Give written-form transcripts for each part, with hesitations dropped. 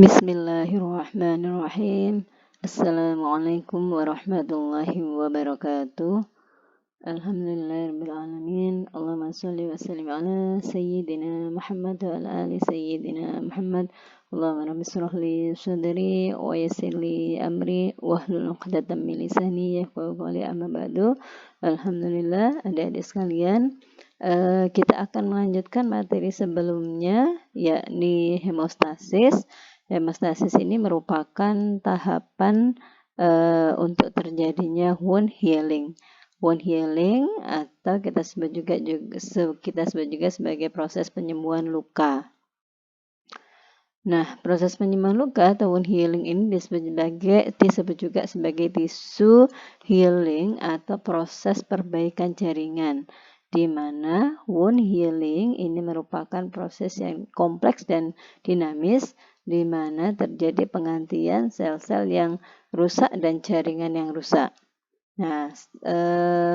Bismillahirrahmanirrahim. Assalamualaikum warahmatullahi wabarakatuh. Alhamdulillahirrahmanirrahim. Allahumma salli wa sallim ala Sayyidina Muhammad wa ala ali Sayyidina Muhammad. Allahumma rabbi shrah li sadri wa yassir li amri wahlul 'uqdatam min lisani yafqahu qawli, amma ba'du. Alhamdulillah, adik-adik sekalian, kita akan melanjutkan materi sebelumnya, yakni hemostasis. Hemostasis ini merupakan tahapan untuk terjadinya wound healing. Wound healing atau kita sebut juga sebagai proses penyembuhan luka. Nah, proses penyembuhan luka atau wound healing ini disebut juga sebagai tissue healing atau proses perbaikan jaringan, di mana wound healing ini merupakan proses yang kompleks dan dinamis, di mana terjadi penggantian sel-sel yang rusak dan jaringan yang rusak. Nah,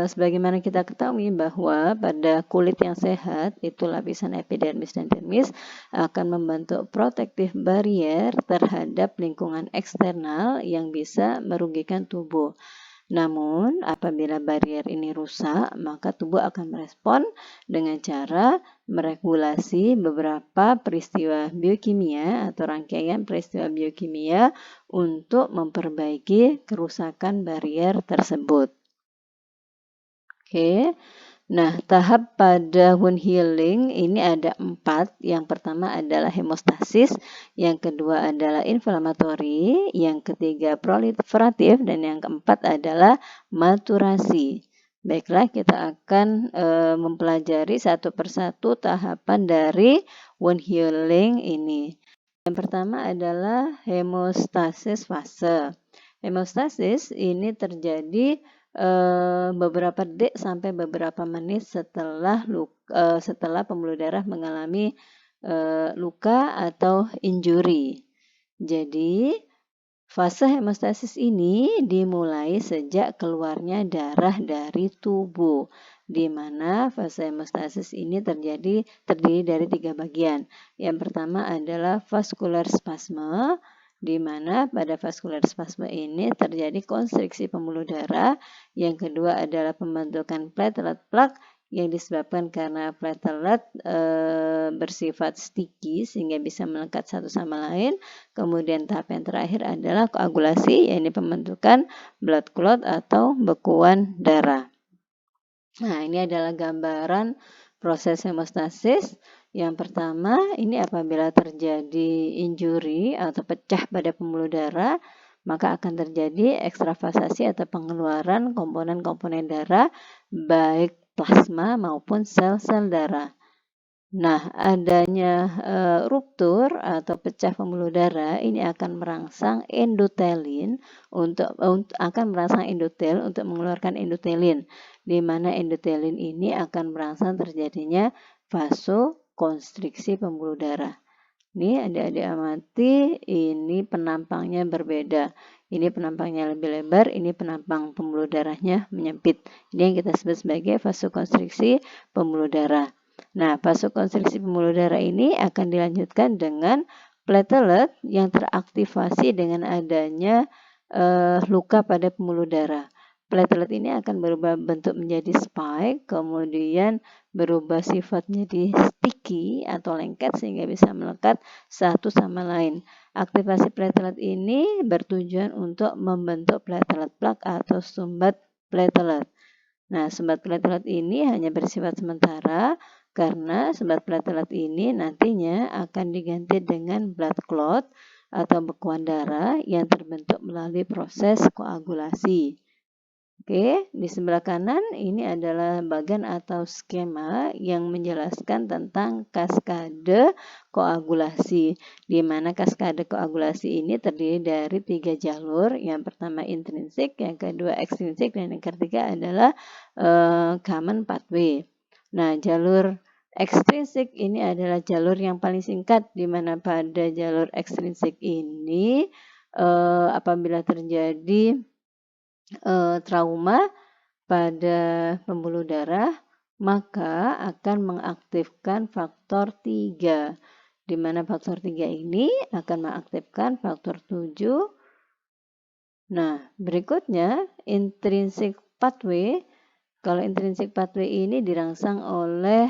sebagaimana kita ketahui bahwa pada kulit yang sehat, itu lapisan epidermis dan dermis akan membentuk protective barrier terhadap lingkungan eksternal yang bisa merugikan tubuh. Namun, apabila barrier ini rusak, maka tubuh akan merespon dengan cara meregulasi beberapa peristiwa biokimia atau rangkaian peristiwa biokimia untuk memperbaiki kerusakan barrier tersebut. Oke. Nah, tahap pada wound healing ini ada 4. Yang pertama adalah hemostasis, yang kedua adalah inflamatori, yang ketiga proliferatif, dan yang keempat adalah maturasi. Baiklah, kita akan mempelajari satu persatu tahapan dari wound healing ini. Yang pertama adalah hemostasis fase. Hemostasis ini terjadi beberapa detik sampai beberapa menit setelah pembuluh darah mengalami luka atau injury. Jadi, fase hemostasis ini dimulai sejak keluarnya darah dari tubuh, di mana fase hemostasis ini terdiri dari 3 bagian. Yang pertama adalah vascular spasme, di mana pada vascular spasme ini terjadi konstriksi pembuluh darah. Yang kedua adalah pembentukan platelet plak yang disebabkan karena platelet bersifat sticky sehingga bisa melekat satu sama lain. Kemudian tahap yang terakhir adalah koagulasi, yaitu pembentukan blood clot atau bekuan darah. Nah, ini adalah gambaran proses hemostasis. Yang pertama, ini apabila terjadi injury atau pecah pada pembuluh darah, maka akan terjadi ekstravasasi atau pengeluaran komponen-komponen darah, baik plasma maupun sel-sel darah. Nah, adanya ruptur atau pecah pembuluh darah ini akan merangsang endotelin untuk mengeluarkan endotelin, di mana endotelin ini akan merangsang terjadinya vasokonstriksi pembuluh darah. Ini adik-adik amati, ini penampangnya berbeda. Ini penampangnya lebih lebar, ini penampang pembuluh darahnya menyempit. Ini yang kita sebut sebagai vasokonstriksi pembuluh darah. Nah, vasokonstriksi pembuluh darah ini akan dilanjutkan dengan platelet yang teraktivasi dengan adanya luka pada pembuluh darah. Platelet ini akan berubah bentuk menjadi spike, kemudian berubah sifat menjadi sticky atau lengket sehingga bisa melekat satu sama lain. Aktivasi platelet ini bertujuan untuk membentuk platelet plak atau sumbat platelet. Nah, sumbat platelet ini hanya bersifat sementara karena sumbat platelet ini nantinya akan diganti dengan blood clot atau bekuan darah yang terbentuk melalui proses koagulasi. Oke, di sebelah kanan ini adalah bagan atau skema yang menjelaskan tentang kaskade koagulasi, di mana kaskade koagulasi ini terdiri dari 3 jalur. Yang pertama intrinsik, yang kedua ekstrinsik, dan yang ketiga adalah common pathway. Nah, jalur ekstrinsik ini adalah jalur yang paling singkat, di mana pada jalur ekstrinsik ini apabila terjadi trauma pada pembuluh darah, maka akan mengaktifkan faktor 3, di mana faktor 3 ini akan mengaktifkan faktor 7. Nah, berikutnya intrinsic pathway. Kalau intrinsic pathway ini dirangsang oleh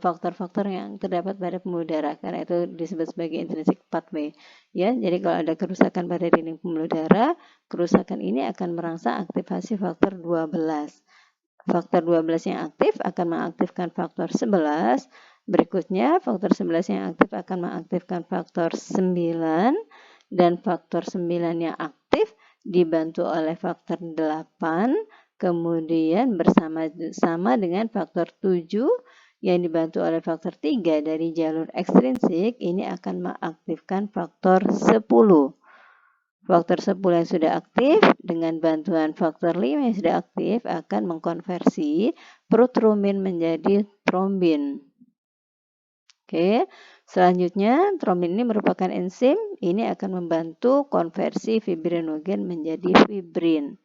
faktor-faktor yang terdapat pada pembuluh darah, karena itu disebut sebagai intrinsic pathway. Ya, jadi kalau ada kerusakan pada dinding pembuluh darah, kerusakan ini akan merangsang aktivasi faktor 12. Faktor 12 yang aktif akan mengaktifkan faktor 11. Berikutnya, faktor 11 yang aktif akan mengaktifkan faktor 9. Dan faktor 9 yang aktif dibantu oleh faktor 8. Kemudian bersama dengan faktor 7 yang dibantu oleh faktor 3 dari jalur ekstrinsik, ini akan mengaktifkan faktor 10. Faktor 10 yang sudah aktif dengan bantuan faktor 5 yang sudah aktif akan mengkonversi protrombin menjadi trombin. Oke, selanjutnya trombin ini merupakan enzim, ini akan membantu konversi fibrinogen menjadi fibrin.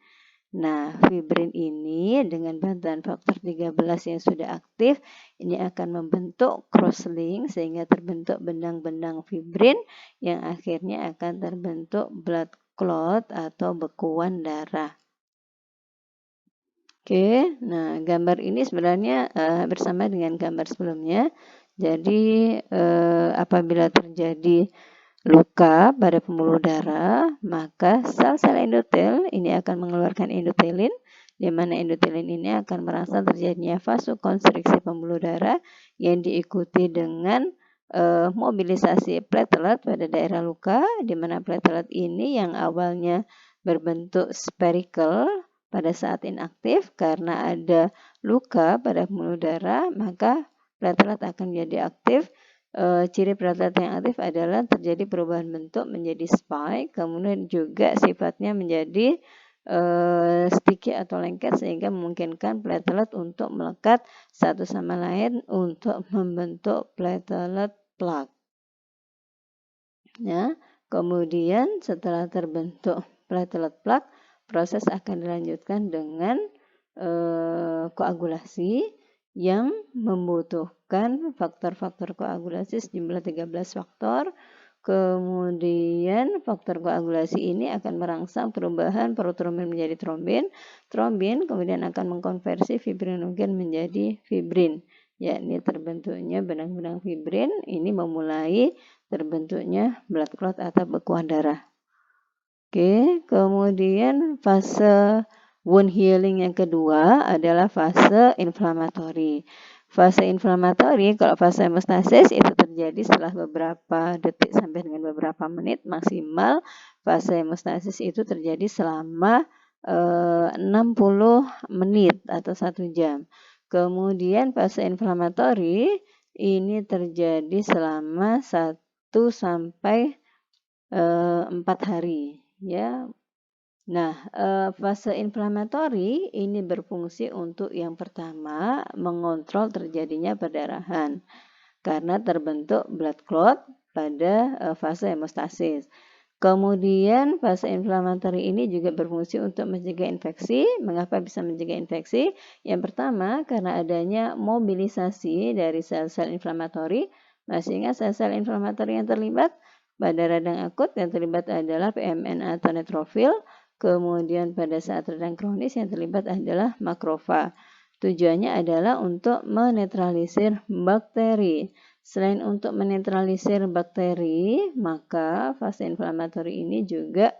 Nah, fibrin ini dengan bantuan faktor 13 yang sudah aktif, ini akan membentuk cross-link sehingga terbentuk benang-benang fibrin yang akhirnya akan terbentuk blood clot atau bekuan darah. Oke, nah gambar ini sebenarnya bersama dengan gambar sebelumnya. Jadi apabila terjadi luka pada pembuluh darah, maka sel-sel endotel ini akan mengeluarkan endotelin, di mana endotelin ini akan merangsang terjadinya vasokonstriksi pembuluh darah yang diikuti dengan mobilisasi platelet pada daerah luka, di mana platelet ini yang awalnya berbentuk spherical pada saat inaktif karena ada luka pada pembuluh darah, maka platelet akan menjadi aktif. Ciri platelet yang aktif adalah terjadi perubahan bentuk menjadi spike, kemudian juga sifatnya menjadi sticky atau lengket sehingga memungkinkan platelet untuk melekat satu sama lain untuk membentuk platelet plaque. Ya, kemudian setelah terbentuk platelet plaque, proses akan dilanjutkan dengan koagulasi yang membutuhkan faktor-faktor koagulasi sejumlah 13 faktor. Kemudian faktor koagulasi ini akan merangsang perubahan protrombin menjadi trombin. Trombin kemudian akan mengkonversi fibrinogen menjadi fibrin, yakni terbentuknya benang-benang fibrin. Ini memulai terbentuknya blood clot atau bekuan darah. Oke, kemudian fase wound healing yang kedua adalah fase inflamatori. Fase inflamatori, kalau fase hemostasis itu terjadi setelah beberapa detik sampai dengan beberapa menit maksimal. Fase hemostasis itu terjadi selama 60 menit atau 1 jam. Kemudian fase inflamatori ini terjadi selama 1 sampai 4 hari, ya. Nah, fase inflamatori ini berfungsi untuk yang pertama mengontrol terjadinya perdarahan karena terbentuk blood clot pada fase hemostasis. Kemudian fase inflamatori ini juga berfungsi untuk mencegah infeksi. Mengapa bisa mencegah infeksi? Yang pertama karena adanya mobilisasi dari sel-sel inflamatori. Masih ingat sel-sel inflamatori yang terlibat? Pada radang akut yang terlibat adalah PMN atau neutrofil. Kemudian pada saat radang kronis yang terlibat adalah makrofag. Tujuannya adalah untuk menetralisir bakteri. Selain untuk menetralisir bakteri, maka fase inflamatori ini juga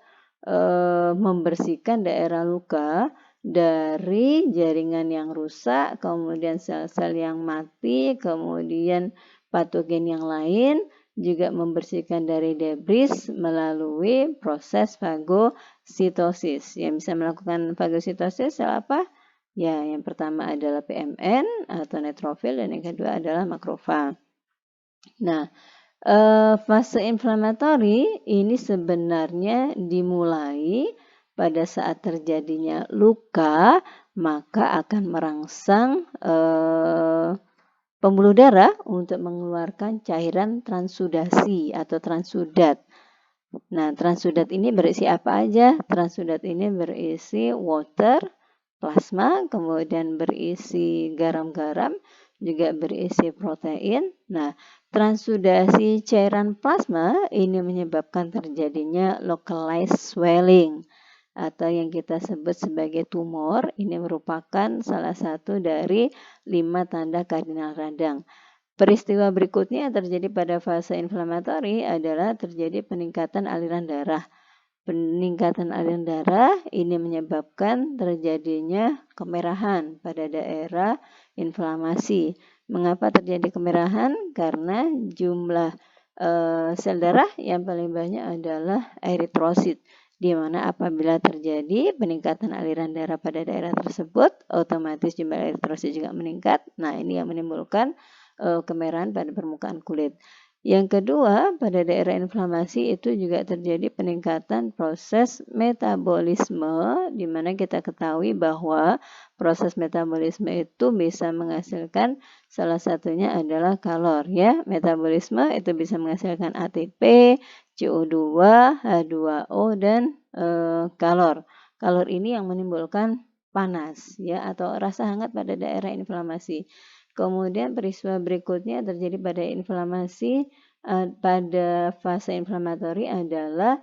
membersihkan daerah luka dari jaringan yang rusak, kemudian sel-sel yang mati, kemudian patogen yang lain, juga membersihkan dari debris melalui proses fagositosis. Yang bisa melakukan fagositosis sel apa? Ya, yang pertama adalah PMN atau neutrofil dan yang kedua adalah makrofag. Nah, fase inflamatori ini sebenarnya dimulai pada saat terjadinya luka, maka akan merangsang pembuluh darah untuk mengeluarkan cairan transudasi atau transudat. Nah, transudat ini berisi apa aja? Transudat ini berisi water, plasma, kemudian berisi garam-garam, juga berisi protein. Nah, Transudasi cairan plasma ini menyebabkan terjadinya localized swelling atau yang kita sebut sebagai tumor. Ini merupakan salah satu dari 5 tanda kardinal radang. Peristiwa berikutnya yang terjadi pada fase inflamatori adalah terjadi peningkatan aliran darah. Peningkatan aliran darah ini menyebabkan terjadinya kemerahan pada daerah inflamasi. Mengapa terjadi kemerahan? Karena jumlah sel darah yang paling banyak adalah eritrosit, di mana apabila terjadi peningkatan aliran darah pada daerah tersebut, otomatis jumlah eritrosit juga meningkat. Nah, ini yang menimbulkan kemerahan pada permukaan kulit. Yang kedua, pada daerah inflamasi itu juga terjadi peningkatan proses metabolisme, di mana kita ketahui bahwa proses metabolisme itu bisa menghasilkan salah satunya adalah kalor, ya. Metabolisme itu bisa menghasilkan ATP, CO2, H2O, dan kalor. Kalor ini yang menimbulkan panas, ya, atau rasa hangat pada daerah inflamasi. Kemudian peristiwa berikutnya terjadi pada inflamasi, pada fase inflamatori adalah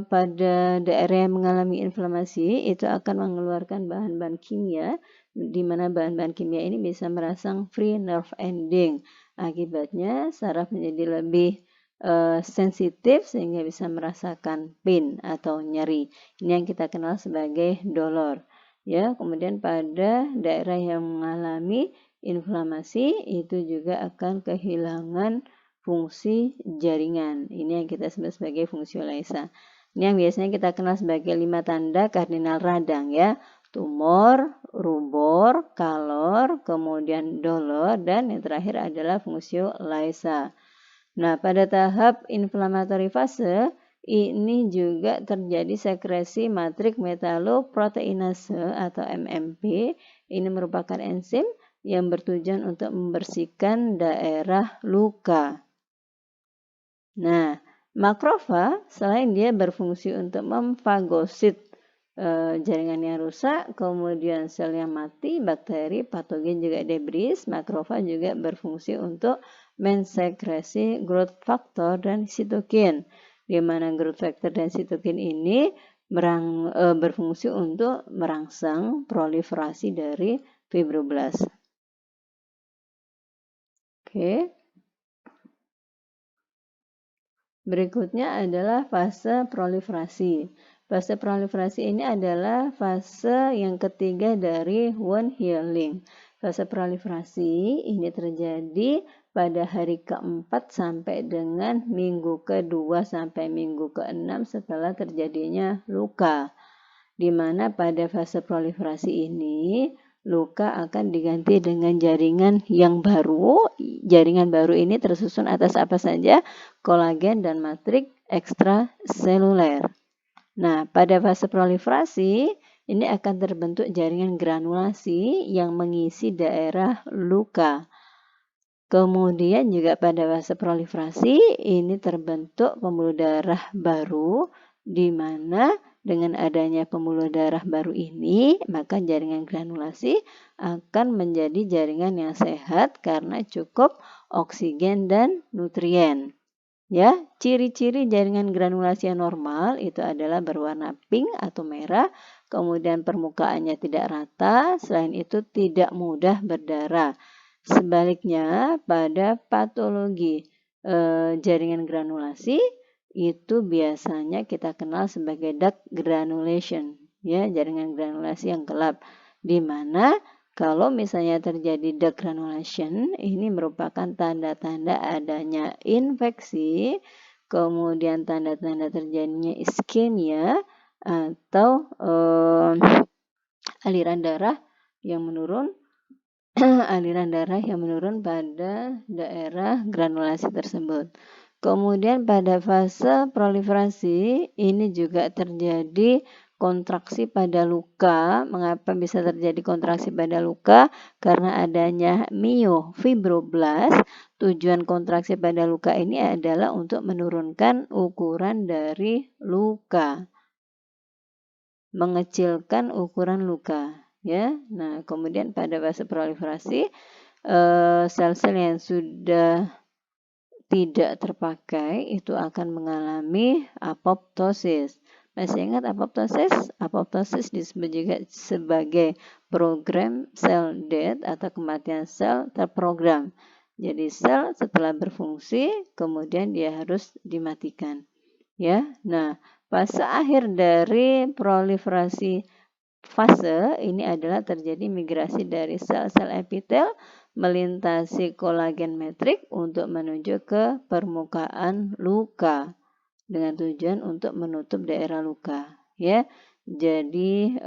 pada daerah yang mengalami inflamasi itu akan mengeluarkan bahan-bahan kimia, di mana bahan-bahan kimia ini bisa merangsang free nerve ending. Akibatnya saraf menjadi lebih sensitif sehingga bisa merasakan pain atau nyeri. Ini yang kita kenal sebagai dolor. Ya, kemudian pada daerah yang mengalami inflamasi itu juga akan kehilangan fungsi jaringan. Ini yang kita sebut sebagai fungsi Leysa. Ini yang biasanya kita kenal sebagai 5 tanda kardinal radang, ya. Tumor, rubor, kalor, kemudian dolor, dan yang terakhir adalah fungsi Leysa. Nah, pada tahap inflamatori fase ini juga terjadi sekresi matrik metaloproteinase atau MMP. Ini merupakan enzim yang bertujuan untuk membersihkan daerah luka. Nah, makrofag selain dia berfungsi untuk memfagosit jaringan yang rusak, kemudian sel yang mati, bakteri, patogen juga debris, makrofag juga berfungsi untuk mensekresi growth factor dan sitokin, di mana growth factor dan sitokin ini berfungsi untuk merangsang proliferasi dari fibroblast. Oke. Berikutnya adalah fase proliferasi. Fase proliferasi ini adalah fase yang ketiga dari wound healing. Fase proliferasi ini terjadi pada hari keempat sampai dengan minggu kedua sampai minggu keenam setelah terjadinya luka. Di mana pada fase proliferasi ini luka akan diganti dengan jaringan yang baru. Jaringan baru ini tersusun atas apa saja? Kolagen dan matrik ekstraseluler. Nah, pada fase proliferasi ini akan terbentuk jaringan granulasi yang mengisi daerah luka. Kemudian juga pada fase proliferasi ini terbentuk pembuluh darah baru, di mana dengan adanya pembuluh darah baru ini, maka jaringan granulasi akan menjadi jaringan yang sehat karena cukup oksigen dan nutrien. Ya, ciri-ciri jaringan granulasi yang normal itu adalah berwarna pink atau merah, kemudian permukaannya tidak rata, selain itu tidak mudah berdarah. Sebaliknya, pada patologi jaringan granulasi itu biasanya kita kenal sebagai dark granulation, ya, jaringan granulasi yang gelap, di mana kalau misalnya terjadi dark granulation, ini merupakan tanda-tanda adanya infeksi, kemudian tanda-tanda terjadinya iskemia atau aliran darah yang menurun pada daerah granulasi tersebut. Kemudian pada fase proliferasi ini juga terjadi kontraksi pada luka. Mengapa bisa terjadi kontraksi pada luka? Karena adanya myofibroblast. Tujuan kontraksi pada luka ini adalah untuk menurunkan ukuran dari luka, mengecilkan ukuran luka. Ya, nah kemudian pada fase proliferasi sel-sel yang sudah tidak terpakai itu akan mengalami apoptosis. Masih ingat apoptosis? Apoptosis disebut juga sebagai program cell death atau kematian sel terprogram. Jadi sel setelah berfungsi kemudian dia harus dimatikan. Ya. Nah, fase akhir dari proliferasi fase ini adalah terjadi migrasi dari sel-sel epitel melintasi kolagen metrik untuk menuju ke permukaan luka dengan tujuan untuk menutup daerah luka, ya. Jadi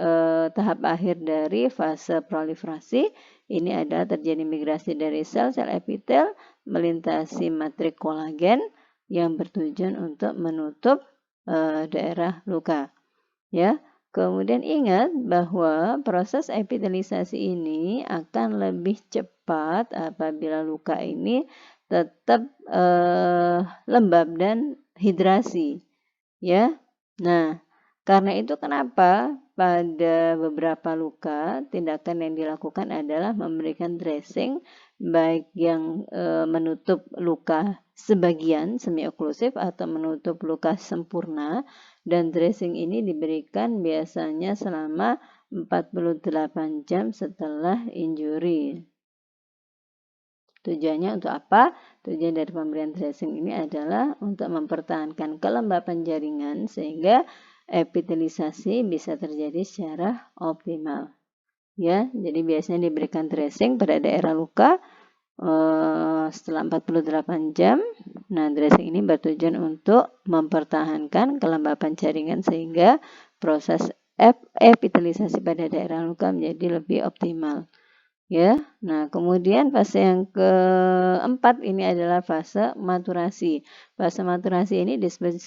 tahap akhir dari fase proliferasi ini adalah terjadi migrasi dari sel-sel epitel melintasi matrik kolagen yang bertujuan untuk menutup daerah luka, ya. Kemudian ingat bahwa proses epitelisasi ini akan lebih cepat apabila luka ini tetap lembab dan hidrasi, ya. Nah, karena itu kenapa pada beberapa luka tindakan yang dilakukan adalah memberikan dressing baik yang menutup luka sebagian semi-oklusif atau menutup luka sempurna, dan dressing ini diberikan biasanya selama 48 jam setelah injury. Tujuannya untuk apa? Tujuan dari pemberian dressing ini adalah untuk mempertahankan kelembapan jaringan sehingga epitelisasi bisa terjadi secara optimal. Ya, jadi biasanya diberikan dressing pada daerah luka setelah 48 jam. Nah, dressing ini bertujuan untuk mempertahankan kelembapan jaringan sehingga proses epitelisasi pada daerah luka menjadi lebih optimal. Ya, nah kemudian fase yang keempat ini adalah fase maturasi. Fase maturasi ini disebut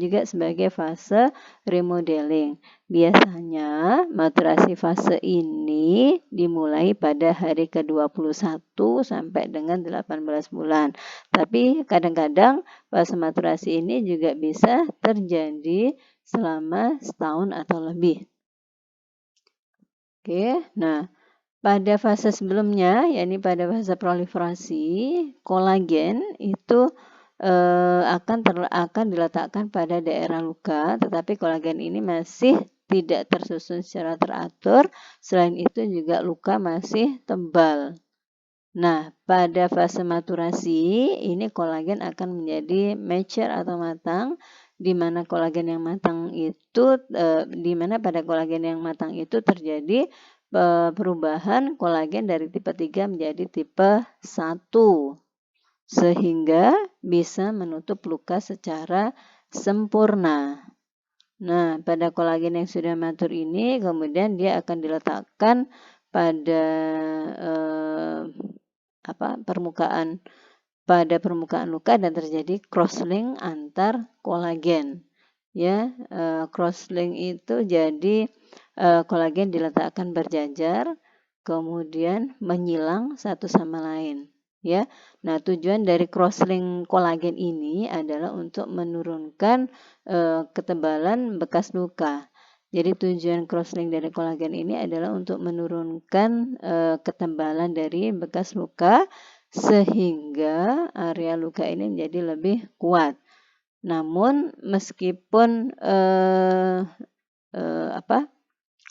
juga sebagai fase remodeling. Biasanya maturasi fase ini dimulai pada hari ke-21 sampai dengan 18 bulan. Tapi kadang-kadang fase maturasi ini juga bisa terjadi selama setahun atau lebih. Oke, nah pada fase sebelumnya, yakni pada fase proliferasi, kolagen itu akan diletakkan pada daerah luka, tetapi kolagen ini masih tidak tersusun secara teratur. Selain itu juga luka masih tebal. Nah, pada fase maturasi, ini kolagen akan menjadi mature atau matang, di mana kolagen yang matang itu, pada kolagen yang matang itu terjadi perubahan kolagen dari tipe 3 menjadi tipe 1 sehingga bisa menutup luka secara sempurna. Nah, pada kolagen yang sudah matur ini kemudian dia akan diletakkan pada permukaan luka dan terjadi crosslink antar kolagen. Ya, crosslink itu jadi kolagen diletakkan berjajar, kemudian menyilang satu sama lain. Ya, nah tujuan dari crosslink kolagen ini adalah untuk menurunkan ketebalan bekas luka. Jadi tujuan crosslink dari kolagen ini adalah untuk menurunkan ketebalan dari bekas luka sehingga area luka ini menjadi lebih kuat. Namun meskipun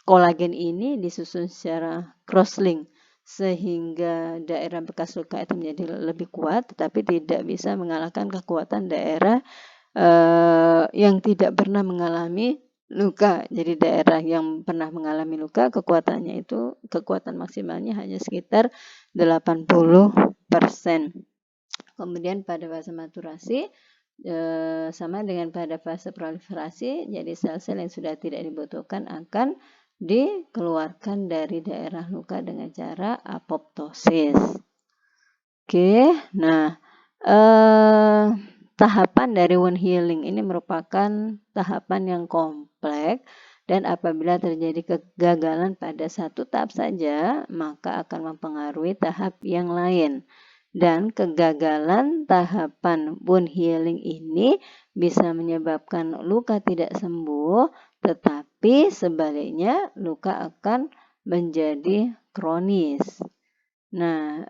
kolagen ini disusun secara crosslink sehingga daerah bekas luka itu menjadi lebih kuat, tetapi tidak bisa mengalahkan kekuatan daerah yang tidak pernah mengalami luka. Jadi daerah yang pernah mengalami luka, kekuatan maksimalnya hanya sekitar 80%. Kemudian pada fase maturasi sama dengan pada fase proliferasi, jadi sel-sel yang sudah tidak dibutuhkan akan dikeluarkan dari daerah luka dengan cara apoptosis. Oke, nah tahapan dari wound healing ini merupakan tahapan yang kompleks dan apabila terjadi kegagalan pada satu tahap saja, maka akan mempengaruhi tahap yang lain. Dan kegagalan tahapan wound healing ini bisa menyebabkan luka tidak sembuh, tetapi sebaliknya luka akan menjadi kronis. Nah,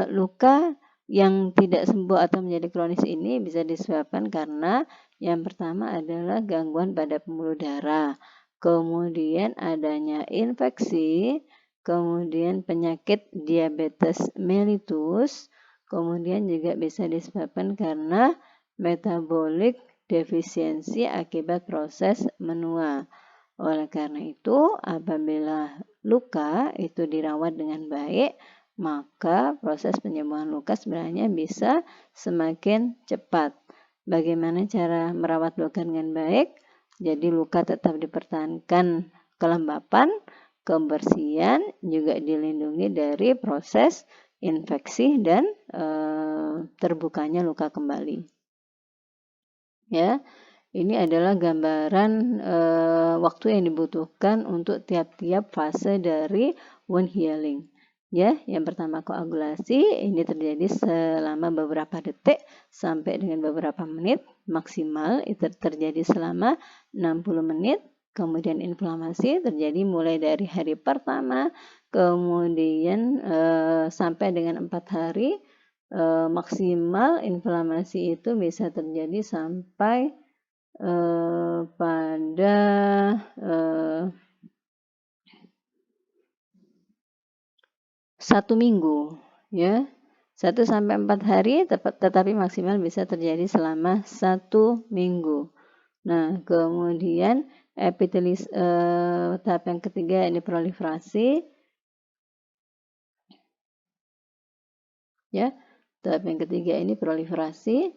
luka yang tidak sembuh atau menjadi kronis ini bisa disebabkan karena yang pertama adalah gangguan pada pembuluh darah, kemudian adanya infeksi, kemudian penyakit diabetes mellitus, kemudian juga bisa disebabkan karena metabolic defisiensi akibat proses menua. Oleh karena itu, apabila luka itu dirawat dengan baik, maka proses penyembuhan luka sebenarnya bisa semakin cepat. Bagaimana cara merawat luka dengan baik? Jadi luka tetap dipertahankan kelembapan, kebersihan, juga dilindungi dari proses infeksi dan terbukanya luka kembali. Ya, ini adalah gambaran waktu yang dibutuhkan untuk tiap-tiap fase dari wound healing. Ya, yang pertama koagulasi, ini terjadi selama beberapa detik sampai dengan beberapa menit, maksimal itu terjadi selama 60 menit. Kemudian inflamasi terjadi mulai dari hari pertama, kemudian sampai dengan 4 hari. Maksimal inflamasi itu bisa terjadi sampai pada 1 minggu, ya, 1 sampai 4 hari, tetapi maksimal bisa terjadi selama 1 minggu. Nah, kemudian tahap yang ketiga ini proliferasi, ya. Tahap yang ketiga ini proliferasi,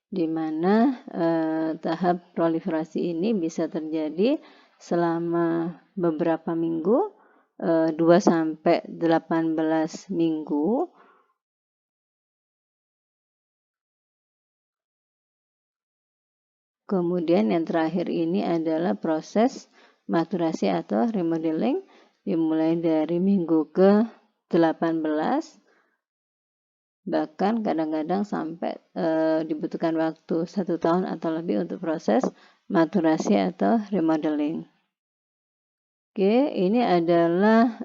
di mana tahap proliferasi ini bisa terjadi selama beberapa minggu, 2 sampai 18 minggu. Kemudian yang terakhir ini adalah proses maturasi atau remodeling, dimulai dari minggu ke-18, bahkan kadang-kadang sampai dibutuhkan waktu 1 tahun atau lebih untuk proses maturasi atau remodeling. Oke, ini adalah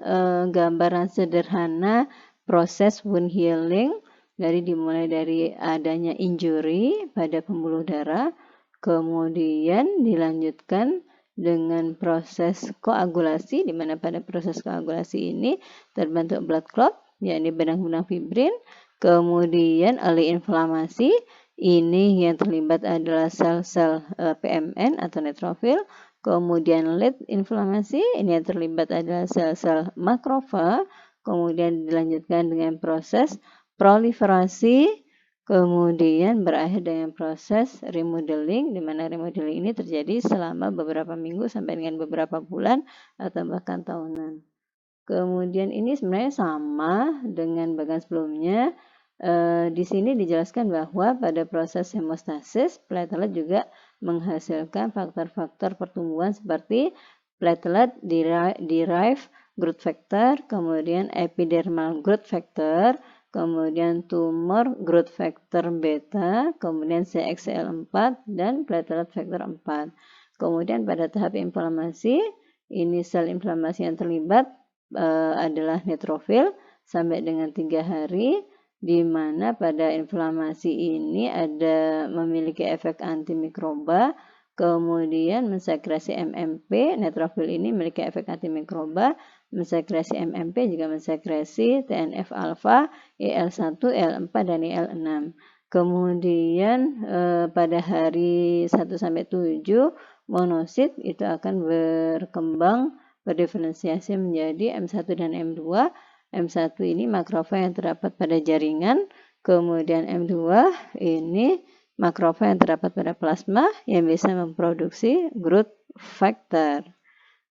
gambaran sederhana proses wound healing, dimulai dari adanya injury pada pembuluh darah, kemudian dilanjutkan dengan proses koagulasi, di mana pada proses koagulasi ini terbentuk blood clot, yakni benang-benang fibrin. Kemudian oleh inflamasi, ini yang terlibat adalah sel-sel PMN atau neutrofil. Kemudian lead inflamasi, ini yang terlibat adalah sel-sel makrofag. Kemudian dilanjutkan dengan proses proliferasi, kemudian berakhir dengan proses remodeling, di mana remodeling ini terjadi selama beberapa minggu sampai dengan beberapa bulan atau bahkan tahunan. Kemudian ini sebenarnya sama dengan bagian sebelumnya. Di sini dijelaskan bahwa pada proses hemostasis, platelet juga menghasilkan faktor-faktor pertumbuhan seperti platelet derived growth factor, kemudian epidermal growth factor, kemudian tumor growth factor beta, kemudian CXCL4 dan platelet factor 4. Kemudian pada tahap inflamasi, ini sel inflamasi yang terlibat adalah neutrofil sampai dengan 3 hari, di mana pada inflamasi ini ada memiliki efek antimikroba, kemudian mensekresi MMP. Neutrofil ini memiliki efek antimikroba, mensekresi MMP juga mensekresi TNF alfa, IL1, IL4 dan IL6. Kemudian pada hari 1 sampai 7 monosit itu akan berkembang berdiferensiasi menjadi M1 dan M2. M1 ini makrofag yang terdapat pada jaringan, kemudian M2 ini makrofag yang terdapat pada plasma yang bisa memproduksi growth factor,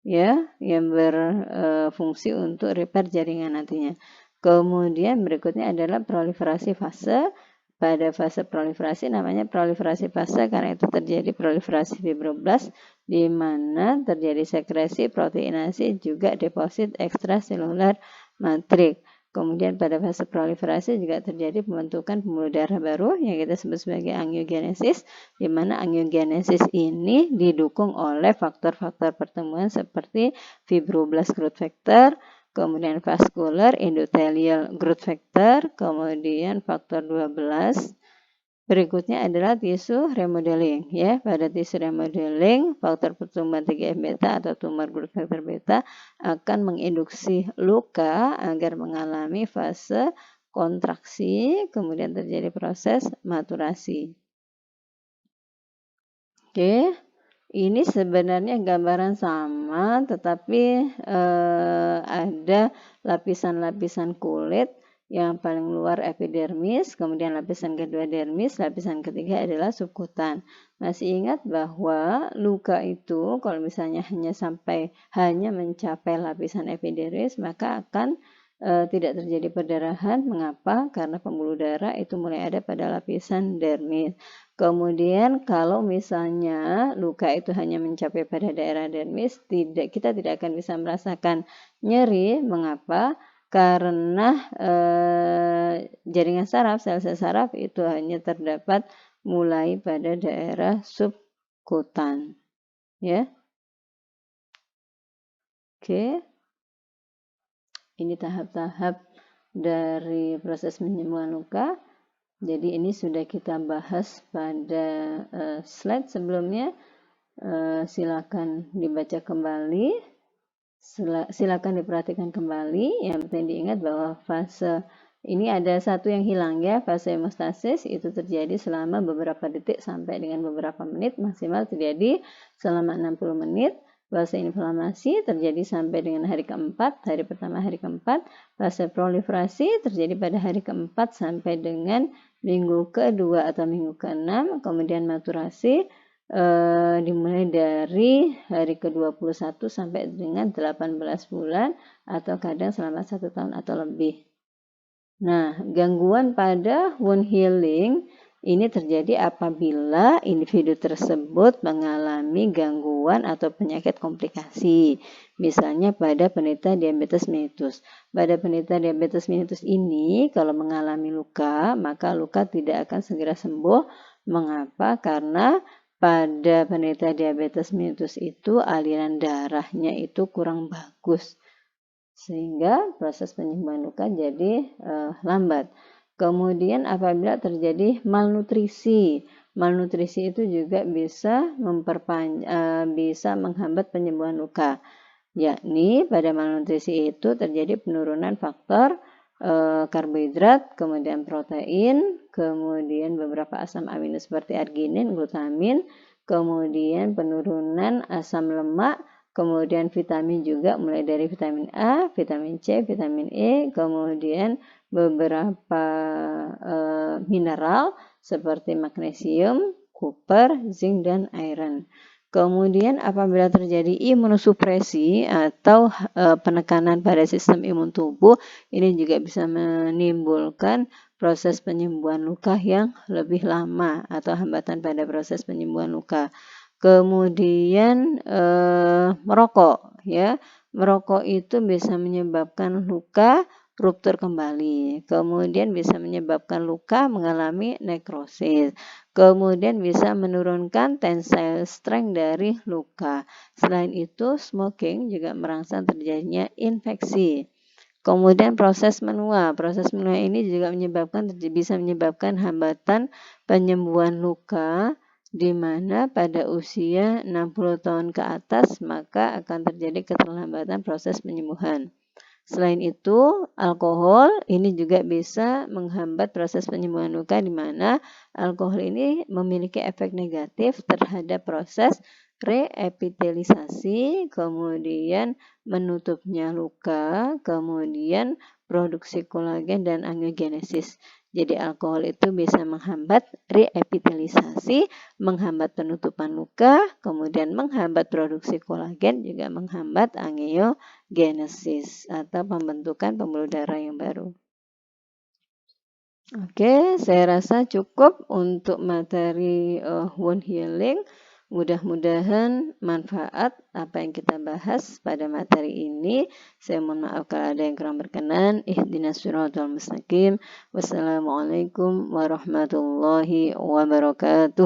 ya, yang berfungsi untuk repair jaringan nantinya. Kemudian berikutnya adalah proliferasi fase. Pada fase proliferasi namanya proliferasi fase karena itu terjadi proliferasi fibroblast, di mana terjadi sekresi proteinasi juga deposit ekstraseluler matrik. Kemudian pada fase proliferasi juga terjadi pembentukan pembuluh darah baru yang kita sebut sebagai angiogenesis, di mana angiogenesis ini didukung oleh faktor-faktor pertumbuhan seperti fibroblast growth factor, kemudian vascular endothelial growth factor, kemudian faktor 12. Berikutnya adalah tisu remodeling ya. Pada tisu remodeling, faktor pertumbuhan TGF-beta atau tumor growth factor beta akan menginduksi luka agar mengalami fase kontraksi, kemudian terjadi proses maturasi. Oke, ini sebenarnya gambaran sama, tetapi ada lapisan-lapisan kulit. Yang paling luar epidermis, kemudian lapisan kedua dermis, lapisan ketiga adalah subkutan. Masih ingat bahwa luka itu kalau misalnya hanya mencapai lapisan epidermis, maka akan tidak terjadi perdarahan. Mengapa? Karena pembuluh darah itu mulai ada pada lapisan dermis. Kemudian kalau misalnya luka itu hanya mencapai pada daerah dermis, kita tidak akan bisa merasakan nyeri. Mengapa? Karena jaringan saraf, sel-sel saraf itu hanya terdapat mulai pada daerah subkutan. Ya. Oke. Ini tahap-tahap dari proses penyembuhan luka. Jadi ini sudah kita bahas pada slide sebelumnya. Silakan dibaca kembali. Silakan diperhatikan kembali. Yang penting diingat bahwa fase ini ada satu yang hilang ya, fase hemostasis itu terjadi selama beberapa detik sampai dengan beberapa menit, maksimal terjadi selama 60 menit. Fase inflamasi terjadi sampai dengan hari keempat, hari pertama hari keempat. Fase proliferasi terjadi pada hari keempat sampai dengan minggu kedua atau minggu keenam. Kemudian maturasi dimulai dari hari ke-21 sampai dengan 18 bulan atau kadang selama 1 tahun atau lebih. Nah, gangguan pada wound healing ini terjadi apabila individu tersebut mengalami gangguan atau penyakit komplikasi. Misalnya pada penderita diabetes mellitus. Pada penderita diabetes mellitus ini kalau mengalami luka, maka luka tidak akan segera sembuh. Mengapa? Karena pada penderita diabetes mellitus itu aliran darahnya itu kurang bagus, sehingga proses penyembuhan luka jadi lambat. Kemudian apabila terjadi malnutrisi itu juga bisa menghambat penyembuhan luka. Yakni pada malnutrisi itu terjadi penurunan faktor karbohidrat, kemudian protein, kemudian beberapa asam amino seperti arginin, glutamin, kemudian penurunan asam lemak, kemudian vitamin juga mulai dari vitamin A, vitamin C, vitamin E, kemudian beberapa mineral seperti magnesium, copper, zinc, dan iron. Kemudian apabila terjadi imunosupresi atau penekanan pada sistem imun tubuh, ini juga bisa menimbulkan proses penyembuhan luka yang lebih lama atau hambatan pada proses penyembuhan luka. Kemudian merokok ya. Merokok itu bisa menyebabkan luka ruptur kembali. Kemudian bisa menyebabkan luka mengalami nekrosis. Kemudian bisa menurunkan tensile strength dari luka. Selain itu, smoking juga merangsang terjadinya infeksi. Kemudian proses menua. Proses menua ini juga bisa menyebabkan hambatan penyembuhan luka, di mana pada usia 60 tahun ke atas maka akan terjadi keterlambatan proses penyembuhan. Selain itu, alkohol ini juga bisa menghambat proses penyembuhan luka, di mana alkohol ini memiliki efek negatif terhadap proses reepitelisasi, kemudian menutupnya luka, kemudian produksi kolagen dan angiogenesis. Jadi alkohol itu bisa menghambat reepitelisasi, menghambat penutupan luka, kemudian menghambat produksi kolagen, juga menghambat angiogenesis atau pembentukan pembuluh darah yang baru. Oke, saya rasa cukup untuk materi wound healing. Mudah-mudahan manfaat apa yang kita bahas pada materi ini. Saya mohon maaf kalau ada yang kurang berkenan. Ihdinas siratal mustaqim. Wassalamualaikum warahmatullahi wabarakatuh.